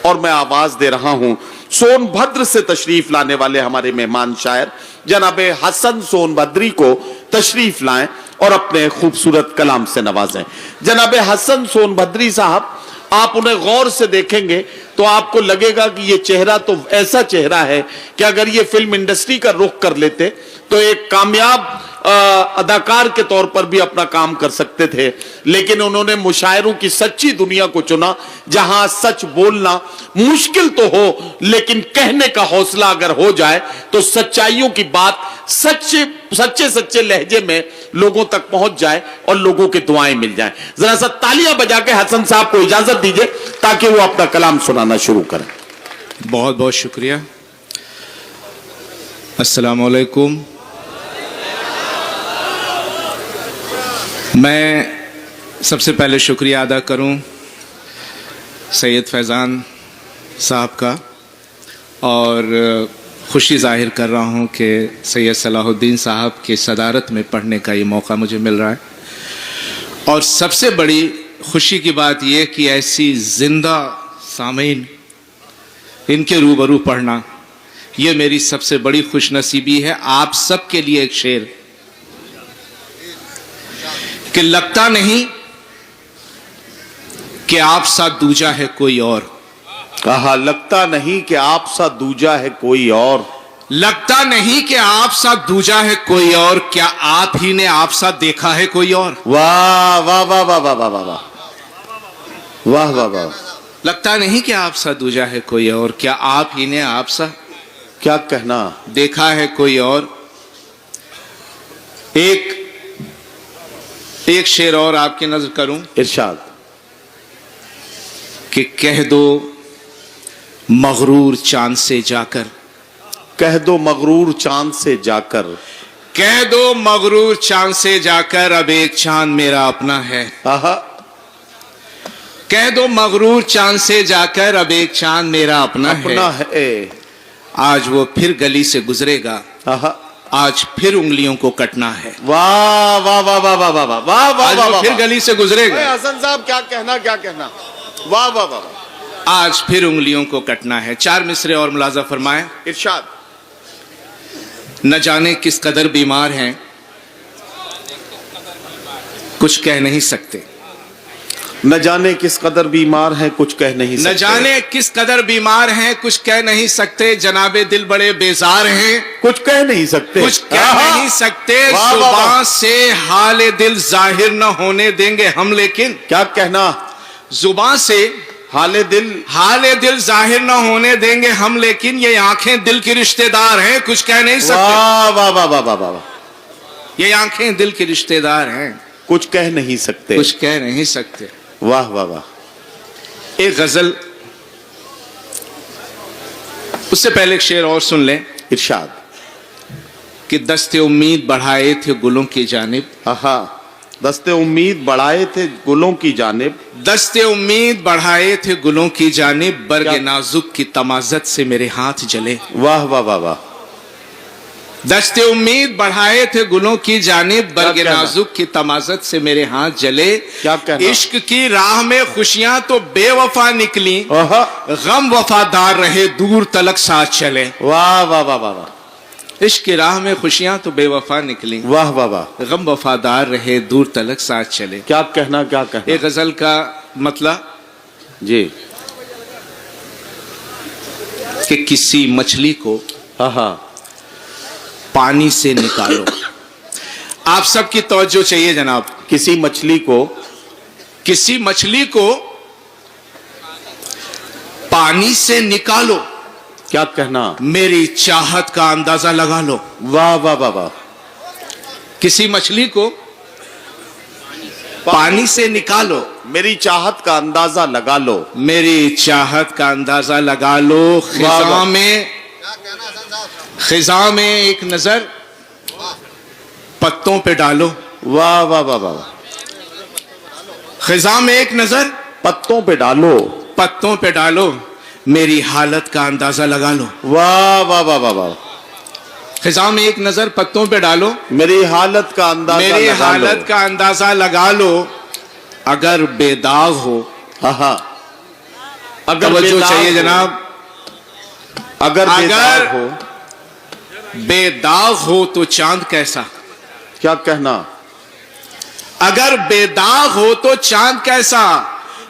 और मैं आवाज दे रहा हूं सोनभद्र से तशरीफ लाने वाले हमारे मेहमान शायर जनाब हसन सोनभद्री को तशरीफ लाएं और अपने खूबसूरत कलाम से नवाजें। जनाब हसन सोनभद्री साहब, आप उन्हें गौर से देखेंगे तो आपको लगेगा कि ये चेहरा तो ऐसा चेहरा है कि अगर ये फिल्म इंडस्ट्री का रुख कर लेते तो एक कामयाब अदाकार के तौर पर भी अपना काम कर सकते थे, लेकिन उन्होंने मुशायरों की सच्ची दुनिया को चुना, जहां सच बोलना मुश्किल तो हो लेकिन कहने का हौसला अगर हो जाए तो सच्चाइयों की बात सच्चे सच्चे लहजे में लोगों तक पहुंच जाए और लोगों की दुआएं मिल जाएं। जरा सा तालियां बजा के हसन साहब को इजाजत दीजिए ताकि वो अपना कलाम सुनाना शुरू करें। बहुत बहुत शुक्रिया। अस्सलाम वालेकुम। मैं सबसे पहले शुक्रिया अदा करूं सैयद फैज़ान साहब का, और खुशी जाहिर कर रहा हूं कि सैयद सलाहुद्दीन साहब के सदारत में पढ़ने का ये मौका मुझे मिल रहा है। और सबसे बड़ी खुशी की बात यह कि ऐसी जिंदा सामीन इनके रूबरू पढ़ना, यह मेरी सबसे बड़ी खुशनसीबी है। आप सबके लिए एक शेर कि लगता नहीं कि आप सा दूजा है कोई और। कहा लगता नहीं कि आप सा दूजा है कोई और। लगता नहीं कि आप सा दूजा है कोई और, क्या आप ही ने आप सा देखा है कोई और। वाह वाह वाह वाह वाह वाह वाह वाह वाह वाह। लगता नहीं कि आप सा दूजा है कोई और, क्या आप ही ने आप सा क्या कहना देखा है कोई और। एक शेर और आपकी नजर करूं। इरशाद। कि कह दो मगरूर चांद से जाकर, कह दो मगरूर चांद से जाकर, कह दो मगरूर चांद से जाकर अब एक चांद मेरा अपना है। आहा। कह दो मगरूर चांद से जाकर अब एक चांद मेरा अपना है। आज वो फिर गली से गुजरेगा, आहा। आज फिर उंगलियों को कटना है। वाह वाह वाह वाह वाह वाह वाह वाह वाह आज वो फिर गली से गुजरेगा। हसन साहब क्या कहना क्या कहना। वाह वाह वाह। आज फिर उंगलियों को कटना है। 4 मिसरे और मुलाजा फरमाए। इरशाद। न जाने किस कदर बीमार हैं, कुछ कह नहीं सकते। न जाने किस कदर बीमार हैं, कुछ कह नहीं सकते। न जाने किस कदर बीमार हैं, कुछ कह नहीं सकते। जनाबे दिल बड़े बेजार हैं, कुछ कह नहीं सकते। कुछ कह नहीं सकते। जुबान से हाल दिल जाहिर न होने देंगे हम, लेकिन क्या कहना। जुबान से हाल दिल जाहिर न होने देंगे हम, लेकिन ये आंखें दिल की रिश्तेदार हैं, कुछ कह नहीं सकते। वाह वाह वाह वाह वाह वाह। ये आंखें दिल की रिश्तेदार हैं, कुछ कह नहीं सकते। कुछ कह नहीं सकते। वाह वाह वाह। एक गजल, उससे पहले एक शेर और सुन लें। इरशाद। कि दस्ते उम्मीद बढ़ाए थे गुलों की जानिब। आहा। दस्ते उम्मीद बढ़ाए थे गुलों की जानिब। दस्ते उम्मीद बढ़ाए थे गुलों की जानिब, बर्गे नाजुक की तमाजत से मेरे हाथ जले। वाह वाह वाह वाह। दस्ते उम्मीद बढ़ाए थे गुलों की जानिब, बर्गे नाजुक की तमाजत से मेरे हाथ जले। क्या कहना। इश्क की राह में खुशियां तो बेवफा निकली, गम वफादार रहे दूर तलक साथ चले। वाह वाह वाह वाह वाह। इश्क की राह में खुशियां तो बेवफा निकली, वाह वाह वाह। गम वफादार रहे दूर तलक साथ चले। क्या कहना क्या कहना। एक गजल का मतलब जी कि किसी मछली को आहा पानी से निकालो। आप सबकी तवज्जो चाहिए जनाब। किसी मछली को पानी से निकालो, क्या कहना। मेरी चाहत का अंदाजा लगा लो। वाह वाह वाह वाह। किसी मछली को पानी से निकालो, मेरी चाहत का अंदाजा लगा लो। मेरी चाहत का अंदाजा लगा लो। खिजा में एक नजर पत्तों पे डालो। वाह वाह वाह वाह। खिजा में एक नजर पत्तों पे डालो। पत्तों पे डालो, मेरी हालत का अंदाजा लगा लो। वाह वाह वाह वाह वाह। खिजा में एक नजर पत्तों पे डालो, मेरी हालत का अंदाजा लगा लो। अगर बेदाग हो, आहा, अगर तवज्जो बेदाग चाहिए हो, जनाब। अगर बेदाग हो, बेदाग हो तो चांद कैसा। क्या कहना। अगर बेदाग हो तो चांद कैसा,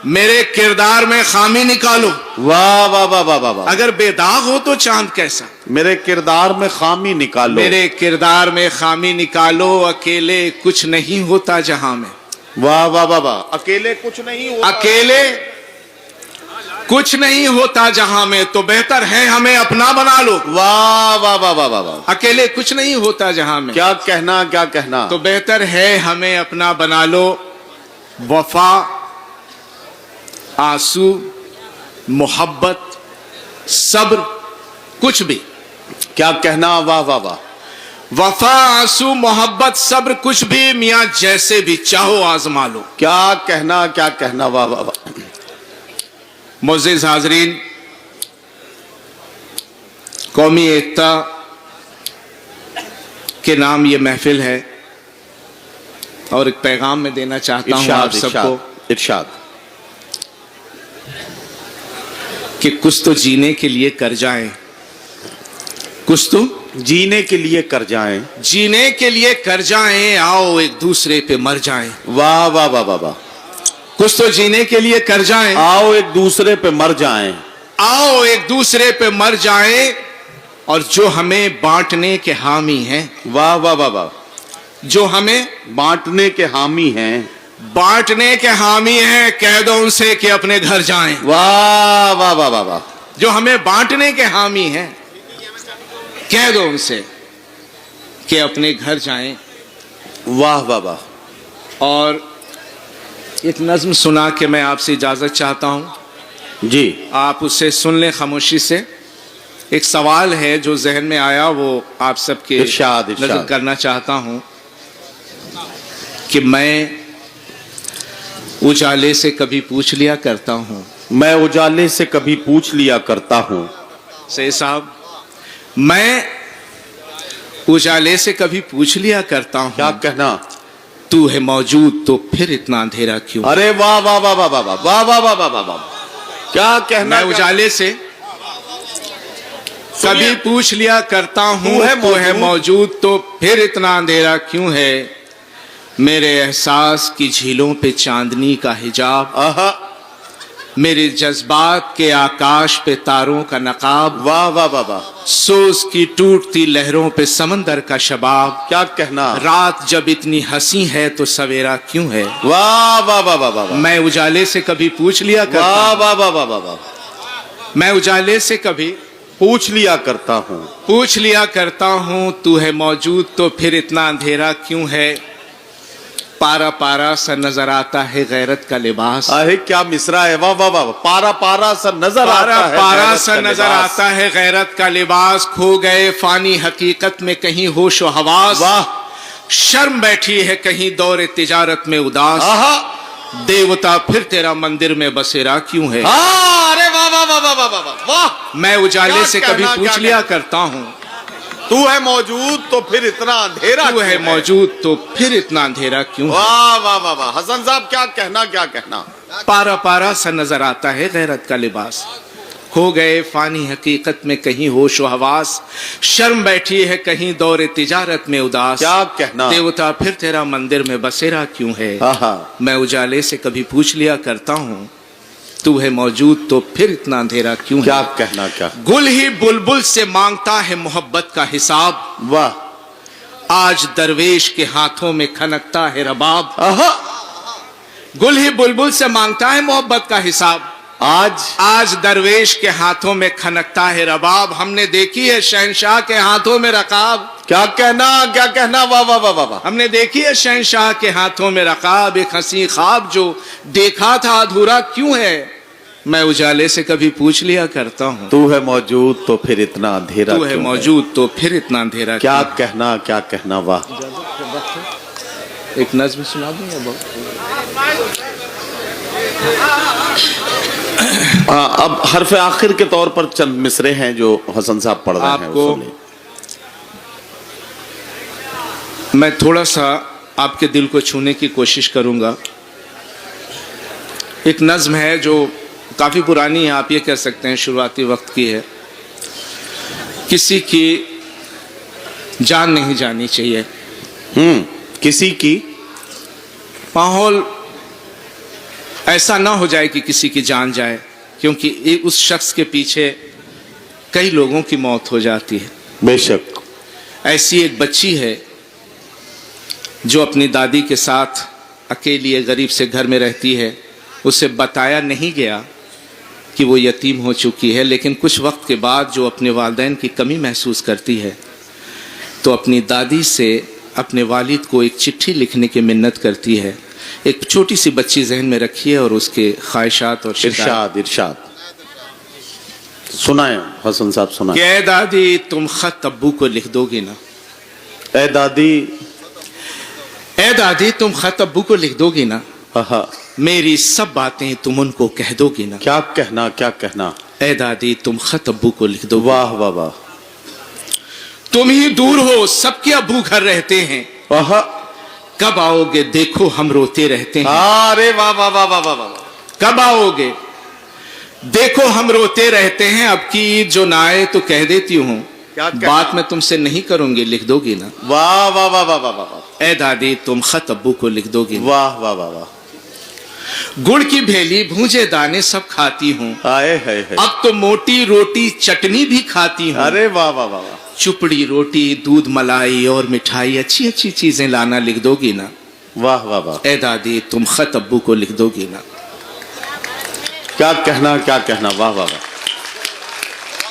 मेरे किरदार में खामी निकालो। वाह वाह वाह वाह वाह वाह। अगर बेदाग हो तो चांद कैसा, मेरे किरदार में खामी निकालो। मेरे किरदार में खामी निकालो। अकेले कुछ नहीं होता जहां में। वाह वाह वाह वाह। अकेले कुछ नहीं होता। अकेले कुछ नहीं होता जहां में, तो बेहतर है हमें अपना बना लो। वाह वाह वाह वाह वाह वाह। अकेले कुछ नहीं होता जहां में, क्या कहना क्या कहना। तो बेहतर है हमें अपना बना लो। वफा, आंसू, मोहब्बत, सब्र, कुछ भी। क्या कहना। वाह वाह वाह। वफा, आंसू, मोहब्बत, सब्र, कुछ भी मियां जैसे भी चाहो आजमा लो। क्या कहना क्या कहना। वाह वाह वाह। मुअज़्ज़िज़ हाज़रीन, कौमी एकता के नाम ये महफिल है और एक पैगाम मैं देना चाहता हूं आप सबको इरशाद कि कुछ तो जीने के लिए कर जाएं, कुछ तो जीने के लिए कर जाएं। जीने के लिए कर जाएं। आओ एक दूसरे पे मर जाएं। वाह वाह वाह वाह वाह। कुछ तो जीने के लिए कर जाएं। आओ एक दूसरे पे मर जाएं। आओ एक दूसरे पे मर जाएं। और जो हमें बांटने के हामी हैं, वाह वाह वाह वाह। जो हमें बांटने के हामी हैं, बांटने के हामी हैं, कह दो उनसे कि अपने घर जाएं। वाह वाह वाह वाह वाह। जो हमें बांटने के हामी हैं, कह दो उनसे कि अपने घर जाएं। वाह वाह वाह। और एक नज्म सुना के मैं आपसे इजाजत चाहता हूं जी। आप उसे सुन लें खामोशी से। एक सवाल है जो जहन में आया, वो आप सबके इरशाद नजर करना चाहता हूं कि मैं उजाले से कभी पूछ लिया करता हूं। मैं उजाले से कभी पूछ लिया करता हूं। सही साहब, मैं उजाले से कभी पूछ लिया करता हूं, क्या कहना। तू है मौजूद तो फिर इतना अंधेरा क्यों। अरे वाह वाह वाह वाह वाह वाह वाह वाह वाह वाह वाह वाह। क्या कहना। मैं उजाले से कभी पूछ लिया करता हूं, तू है मौजूद तो फिर इतना अंधेरा क्यों है। मेरे एहसास की झीलों पे चांदनी का हिजाब, आहा। मेरे जज्बात के आकाश पे तारों का नकाब। वाह वाह वाह वाह। सोच की टूटती लहरों पे समंदर का शबाब। क्या कहना। रात जब इतनी हंसी है तो सवेरा क्यों है। वाह वाह वाह वाह वाह। मैं उजाले से कभी पूछ लिया करता वाह हूं, वाह वाह वाह वाह वाह। मैं उजाले से कभी पूछ लिया करता हूं, पूछ लिया करता हूं, तू है मौजूद तो फिर इतना अंधेरा क्यों है। पारा पारा सा नजर आता है गैरत का लिबास। अरे क्या मिसरा है। वाह वाह वाह। पारा पारा सा नजर आता है, पारा सा नजर आता है गैरत का लिबास। खो गए फानी हकीकत में कहीं होश व हवास। वाह। शर्म बैठी है कहीं दौरे तिजारत में उदास। आहा। देवता फिर तेरा मंदिर में बसेरा क्यों है। अरे वाह वाह वाह वाह वाह वाह वाह। मैं उजाले से कभी पूछ लिया करता हूं, तू है मौजूद तो फिर इतना अंधेरा तू है मौजूद तो फिर इतना अंधेरा क्यों है। वाह वाह वाह वाह। हसन साहब क्या कहना क्या कहना। पारा पारा सा नजर आता है गैरत का लिबास। खो गए फानी हकीकत में कहीं होश व हवास। शर्म बैठी है कहीं दौरे तिजारत में उदास। क्या कहना। देवता फिर तेरा मंदिर में बसेरा क्यों है। आहा। मैं उजाले से कभी पूछ लिया करता हूं, तू है मौजूद तो फिर इतना अंधेरा क्यों क्या है। कहना क्या। गुल ही बुलबुल से मांगता है मोहब्बत का हिसाब। वाह। आज दरवेश के हाथों में खनकता है रबाब। आहा। गुल ही बुलबुल से मांगता है मोहब्बत का हिसाब। आज दरवेश के हाथों में खनकता है रबाब। हमने देखी है शहंशाह के हाथों में रकाब। क्या कहना क्या कहना। वाह वाह वाह वाह। हमने देखी है शहंशाह के हाथों में रकाब। एक हंसी ख्वाब जो देखा था अधूरा क्यों है। मैं उजाले से कभी पूछ लिया करता हूँ, तू है मौजूद तो फिर इतना अंधेरा तू है मौजूद तो फिर इतना अंधेरा क्या कहना क्या कहना। वाह। एक नज्म सुना दूं या अब हरफ आखिर के तौर पर चंद मिसरे हैं जो हसन साहब पढ़ रहे हैं। आपको मैं थोड़ा सा आपके दिल को छूने की कोशिश करूंगा। एक नज्म है जो काफ़ी पुरानी है, आप ये कह सकते हैं शुरुआती वक्त की है। किसी की जान नहीं जानी चाहिए। किसी की माहौल ऐसा ना हो जाए कि किसी की जान जाए, क्योंकि उस शख्स के पीछे कई लोगों की मौत हो जाती है। बेशक। ऐसी एक बच्ची है जो अपनी दादी के साथ अकेली एक गरीब से घर में रहती है। उसे बताया नहीं गया कि वो यतीम हो चुकी है, लेकिन कुछ वक्त के बाद जो अपने वालिदैन की कमी महसूस करती है तो अपनी दादी से अपने वालिद को एक चिट्ठी लिखने की मिन्नत करती है। एक छोटी सी बच्ची जहन में रखी है और उसके ख्वाहिशात और इरशाद सुनाए हसन साहब, सुनाए। क्या दादी तुम खत अब्बू को लिख दोगी ना? ए दादी तुम खत अब्बू को लिख दोगी ना? आहा। मेरी सब बातें तुम उनको कह दोगी ना? क्या कहना? ए दादी तुम खत अब्बू को लिख दो। वाह वाह वाह। तुम ही दूर हो, सबके अब्बू घर रहते हैं। आहा। कब आओगे देखो हम रोते रहते हैं। अरे वाह वाह वाह वाह वाह। कब आओगे देखो हम रोते रहते हैं। अब की ईद जो ना आए तो कह देती हूँ बात मैं तुमसे नहीं करूंगी, लिख दोगी ना? वाह वाह वाह वाह वाह वाह। ए दादी तुम खत अब्बू को लिख दोगी? वाह वाह वाह वाह। गुड़ की भेली भूंजे दाने सब खाती हूँ। आए है। अब तो मोटी रोटी चटनी भी खाती हूँ। अरे वाह वाह वाह वाह। चुपड़ी रोटी दूध मलाई और मिठाई अच्छी अच्छी चीजें लाना, लिख दोगी ना? वाह वाह वाह। ए दादी तुम खत अब्बू को लिख दोगी ना? क्या कहना? वाह वाह वाह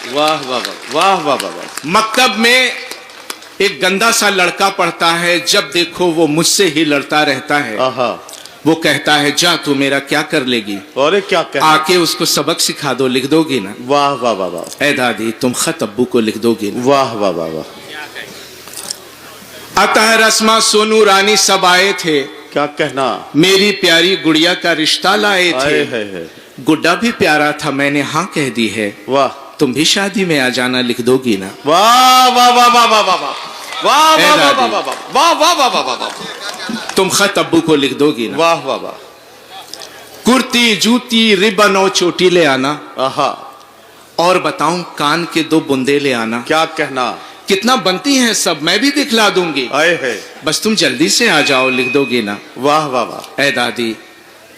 वाह वाह वाह वाह वाह वाह। मकतब में एक गंदा सा लड़का पढ़ता है, जब देखो वो मुझसे ही लड़ता रहता है। आहा। वो कहता है जा तू मेरा क्या कर लेगी? और क्या कहना? आके उसको सबक सिखा दो, लिख दोगी ना? वाह वाह वाह वाह। ए दादी तुम खत अब्बू को लिख दोगी ना? वाह वाह वाह वाह। अतः रस्मा सोनू रानी सब आए थे। क्या कहना? मेरी प्यारी गुड़िया का रिश्ता लाए थे। है। गुड्डा भी प्यारा था, मैंने हाँ कह दी है। वाह। तुम भी शादी में आ जाना, लिख दोगी ना? वाह वाह वाह वाह वाह वाह वाह वाह वाह वाह वाह वाह वाह वाह। तुम खत अब्बू को लिख दोगी ना? वाह वाह वाह। कुर्ती जूती रिबन और चोटी ले आना। आहा। और बताऊं कान के 2 बूंदे ले आना। क्या कहना? कितना बनती हैं सब, मैं भी दिखला दूंगी। आए है। बस तुम जल्दी से आ जाओ, लिख दोगी ना? वाह वाह वाह। ए दादी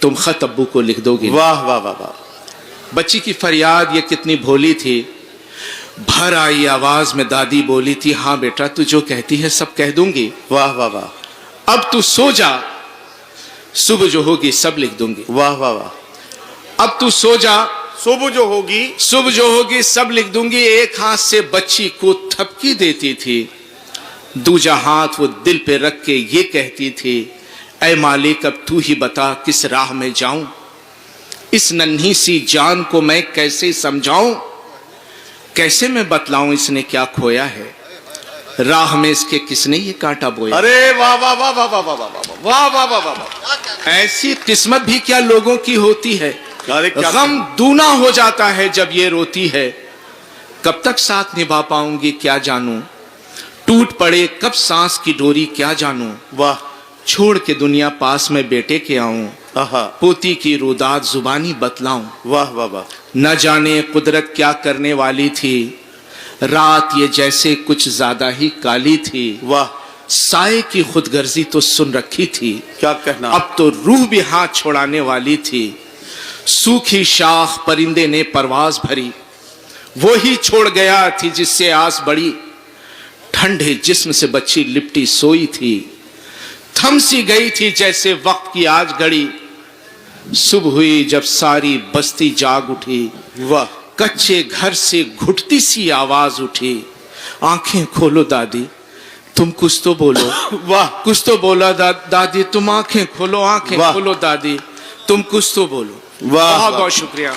तुम खत अब्बू को लिख दोगी? वाह वाह वाह वाह। बच्ची की फरियाद ये कितनी भोली थी। भर आई आवाज में दादी बोली थी हाँ बेटा तू जो कहती है सब कह दूंगी। वाह वाह वाह। अब तू सो जा, सुबह जो होगी सब लिख दूंगी। वाह वाह वाह। अब तू सो जा, सुबह जो होगी सब लिख दूंगी। एक हाथ से बच्ची को थपकी देती थी, दूजा हाथ वो दिल पे रख के ये कहती थी ऐ मालिक अब तू ही बता किस राह में जाऊं। इस नन्ही सी जान को मैं कैसे समझाऊं, कैसे मैं बतलाऊं इसने क्या खोया है, राह में इसके किसने ये कांटा बोया। अरे वाह वाह वाह वाह वाह वाह वाह वाह वाह वाह। ऐसी किस्मत भी क्या लोगों की होती है। गम दूना हो जाता है जब ये रोती है। कब तक साथ निभा पाऊंगी क्या जानूं, टूट पड़े कब सांस की डोरी क्या जानूं। वाह। छोड़ के दुनिया पास में बेटे के आऊं, आहा। पोती की रुदात जुबानी बतलाऊं। वाह वाह वाह। न जाने कुदरत क्या करने वाली थी, रात ये जैसे कुछ ज्यादा ही काली थी। वाह। साए की खुदगर्जी तो सुन रखी थी, क्या कहना। अब तो रूह भी हाथ छोड़ाने वाली थी। सूखी शाख परिंदे ने परवाज भरी, वो ही छोड़ गया थी जिससे आस बड़ी। ठंडे जिस्म से बच्ची लिपटी सोई थी, थम सी गई थी जैसे वक्त की आज घड़ी। सुबह हुई जब सारी बस्ती जाग उठी, वाह। कच्चे घर से घुटती सी आवाज उठी। आंखें खोलो दादी तुम कुछ तो बोलो। वाह। कुछ तो बोला दादी तुम आंखें खोलो, आंखें वाह। खोलो दादी तुम कुछ तो बोलो। वाह। बहुत बहुत शुक्रिया।